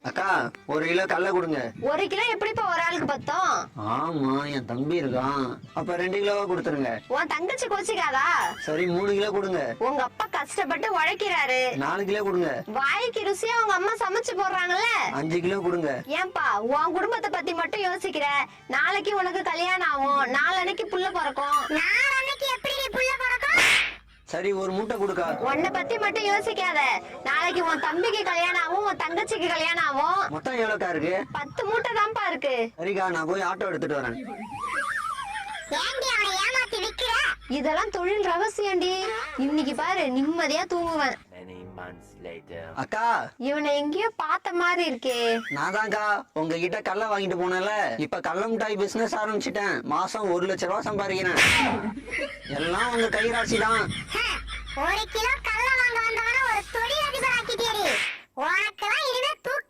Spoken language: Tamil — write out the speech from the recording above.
அக்கா 1 கிலோ கடலை கொடுங்க. 1 கிலோ எப்படிப்பா ஒரு ஆளுக்கு பத்தும்? ஆமா என் தம்பி இருக்கான். அப்ப 2 கிலோவா கொடுத்துருங்க. உன் தங்கச்சி கோச்சிக்காதா? சரி 3 கிலோ கொடுங்க. உங்க அப்பா கஷ்டப்பட்டு உழைக்கிறாரு. 4 கிலோ கொடுங்க. வாய்க்கு ருசியா உங்க அம்மா சமைச்சு போடுறாங்கல்ல. 5 கிலோ கொடுங்க. ஏன்பா உன் குடும்பத்தை பத்தி மட்டும் யோசிக்கிற? நாளைக்கு உனக்கு கல்யாணம் ஆகும், நாளன்னைக்கு புள்ள பிறக்கும். நாளன்னைக்கு எப்படி புள்ள பிறக்கும்? சரி 1 மூட்டை கொடுக்கா. உன்னை பத்தி மட்டும் யோசிக்காத. நாளைக்கு உன் தம்பிக்கு கல்யாணம் ஆகும், உன் தங்கச்சிக்கு கல்யாணம் ஆகும். மொத்தம் எவ்வளோக்கா இருக்கு? 10 மூட்டை தான்ப்பா இருக்கு. சரிக்கா நான் போய் ஆட்டோ எடுத்துட்டு வரேன். இதெல்லாம் தொழில் ரகசியம்டி. இன்னைக்கு பாரு நிம்மதியா தூங்குவேன். அக்கா இவனை எங்கேயோ பார்த்த மாதிரி இருக்கே. நான் தான்க்கா உங்ககிட்ட கடலை வாங்கிட்டு போனேன்ல. இப்ப கடலை மிட்டாய் பிசினஸ் ஆரம்பிச்சிட்டேன். மாசம் 1,00,000 ரூபாய் சம்பாதிக்கிறேன். எல்லாம் உங்க கைராசி தான். 1 கிலோ கடலை வாங்க வந்தவன ஒரு தொழில் அதிபர் ஆக்கிட்டேரி. உனக்கெல்லாம் இனிமே தூக்க